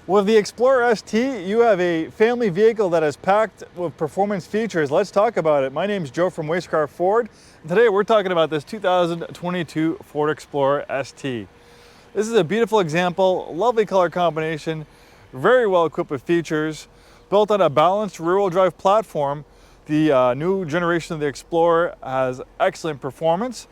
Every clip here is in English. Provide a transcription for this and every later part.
With the Explorer ST, you have a family vehicle that is packed with performance features. Let's talk about it. My name is Joe from Scarff Ford, and today we're talking about this 2022 Ford Explorer ST. This is a beautiful example, lovely color combination, very well equipped with features, built on a balanced rear-wheel drive platform. The new generation of the Explorer has excellent performance.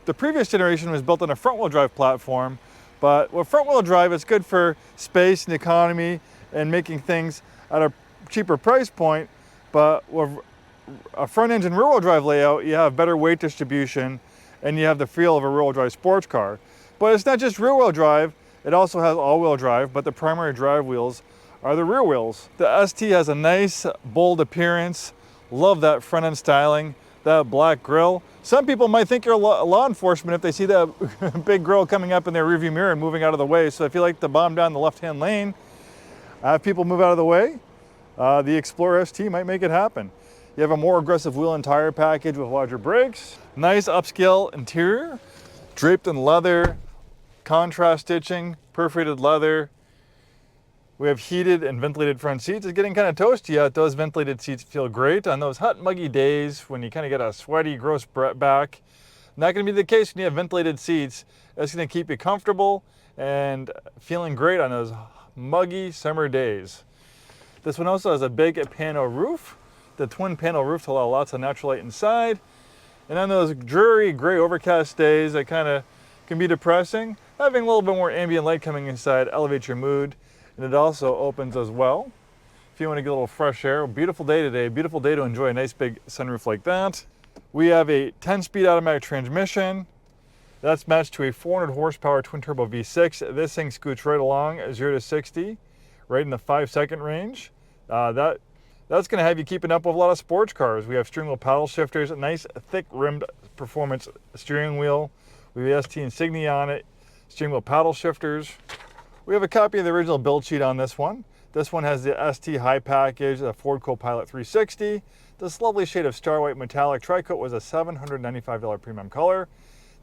The previous generation was built on a front-wheel drive platform, but with front-wheel drive, it's good for space and economy and making things at a cheaper price point. But with a front-engine rear-wheel drive layout, you have better weight distribution and you have the feel of a rear-wheel drive sports car. But it's not just rear-wheel drive, it also has all-wheel drive, but the primary drive wheels are the rear wheels. The ST has a nice, bold appearance. Love that front-end styling, that black grille. Some people might think you're law enforcement if they see that big grille coming up in their rearview mirror and moving out of the way. So if you like to bomb down the left-hand lane, have people move out of the way, the Explorer ST might make it happen. You have a more aggressive wheel and tire package with larger brakes. Nice upscale interior, draped in leather, contrast stitching, perforated leather. We have heated and ventilated front seats. It's getting kind of toasty out. Those ventilated seats feel great on those hot, muggy days when you kind of get a sweaty, gross back. Not going to be the case when you have ventilated seats. It's going to keep you comfortable and feeling great on those muggy summer days. This one also has a big panel roof, the twin panel roof to allow lots of natural light inside. And on those dreary, gray, overcast days that kind of can be depressing, having a little bit more ambient light coming inside elevates your mood. And it also opens as well. If you want to get a little fresh air, beautiful day today, beautiful day to enjoy a nice big sunroof like that. We have a 10-speed automatic transmission. That's matched to a 400 horsepower twin turbo V6. This thing scoots right along 0 to 60, right in the 5-second range. That's going to have you keeping up with a lot of sports cars. We have steering wheel paddle shifters, a nice thick rimmed performance steering wheel. We have ST insignia on it, steering wheel paddle shifters. We have a copy of the original build sheet on this one. This one has the ST High package, the Ford Co-Pilot360. This lovely shade of Star White Metallic Tri-Coat was a $795 premium color.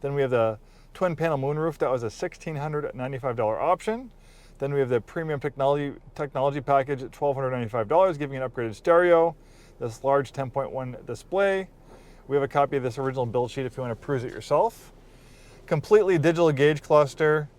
Then we have the twin panel moonroof, that was a $1,695 option. Then we have the premium technology package at $1,295, giving you an upgraded stereo, this large 10.1 display. We have a copy of this original build sheet if you want to peruse it yourself. Completely digital gauge cluster.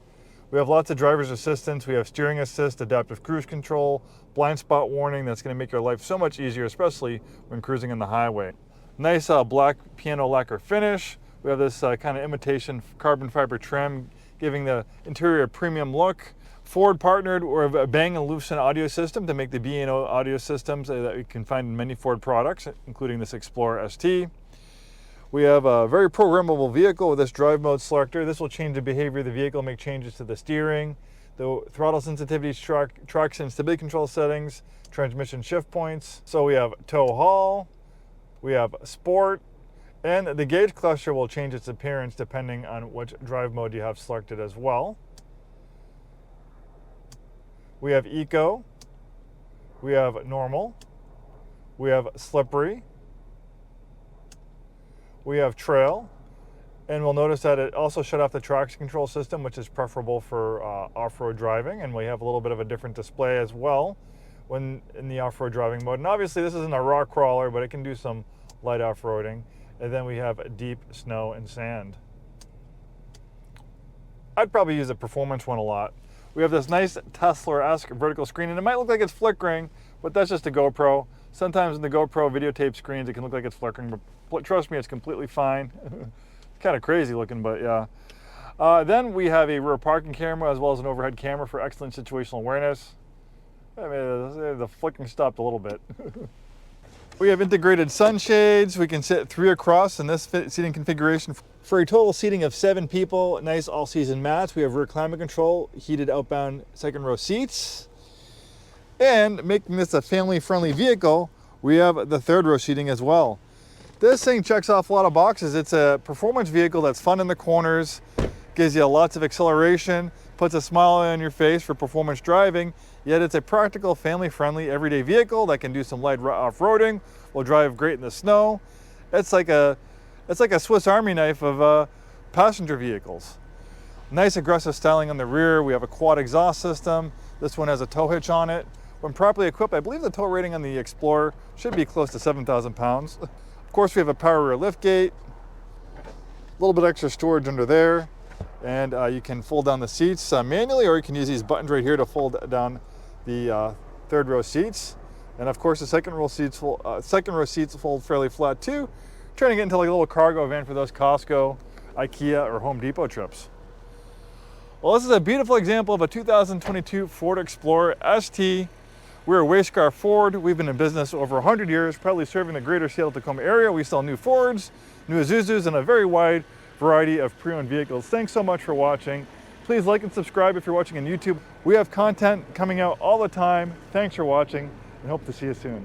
We have lots of driver's assistance. We have steering assist, adaptive cruise control, blind spot warning. That's going to make your life so much easier, especially when cruising on the highway. Nice black piano lacquer finish. We have this kind of imitation carbon fiber trim, giving the interior a premium look. Ford partnered with a Bang & Olufsen audio system to make the B&O audio systems that you can find in many Ford products, including this Explorer ST. We have a very programmable vehicle with this drive mode selector. This will change the behavior of the vehicle, make changes to the steering, the throttle sensitivity, traction stability control settings, transmission shift points. So we have tow haul, we have sport, and the gauge cluster will change its appearance depending on which drive mode you have selected as well. We have eco, we have normal, we have slippery, we have trail, and we'll notice that it also shut off the traction control system, which is preferable for off-road driving, and we have a little bit of a different display as well when in the off-road driving mode. And obviously this isn't a rock crawler, but it can do some light off-roading. And then we have deep snow and sand. I'd probably use the performance one a lot. We have this nice Tesla-esque vertical screen, and it might look like it's flickering, but that's just a GoPro. Sometimes in the GoPro videotape screens, it can look like it's flickering, but trust me, it's completely fine. Kind of crazy looking, but yeah. Then we have a rear parking camera as well as an overhead camera for excellent situational awareness. I mean, the flicking stopped a little bit. We have integrated sunshades. We can sit 3 across in this seating configuration for a total seating of 7 people. Nice all-season mats. We have rear climate control, heated outbound second row seats. And making this a family-friendly vehicle, we have the 3rd row seating as well. This thing checks off a lot of boxes. It's a performance vehicle that's fun in the corners, gives you lots of acceleration, puts a smile on your face for performance driving, yet it's a practical, family-friendly, everyday vehicle that can do some light off-roading, will drive great in the snow. It's like a Swiss Army knife of passenger vehicles. Nice aggressive styling on the rear. We have a quad exhaust system, This one has a tow hitch on it. When properly equipped, I believe the tow rating on the Explorer should be close to 7,000 pounds. Of course, we have a power rear lift gate, a little bit extra storage under there, and you can fold down the seats manually, or you can use these buttons right here to fold down the third row seats. And of course, the second row seats fold fairly flat too, trying to get into like a little cargo van for those Costco, IKEA, or Home Depot trips. Well, this is a beautiful example of a 2022 Ford Explorer ST. We're Scarff Ford. We've been in business over 100 years, proudly serving the greater Seattle-Tacoma area. We sell new Fords, new Isuzus, and a very wide variety of pre-owned vehicles. Thanks so much for watching. Please like and subscribe if you're watching on YouTube. We have content coming out all the time. Thanks for watching, and hope to see you soon.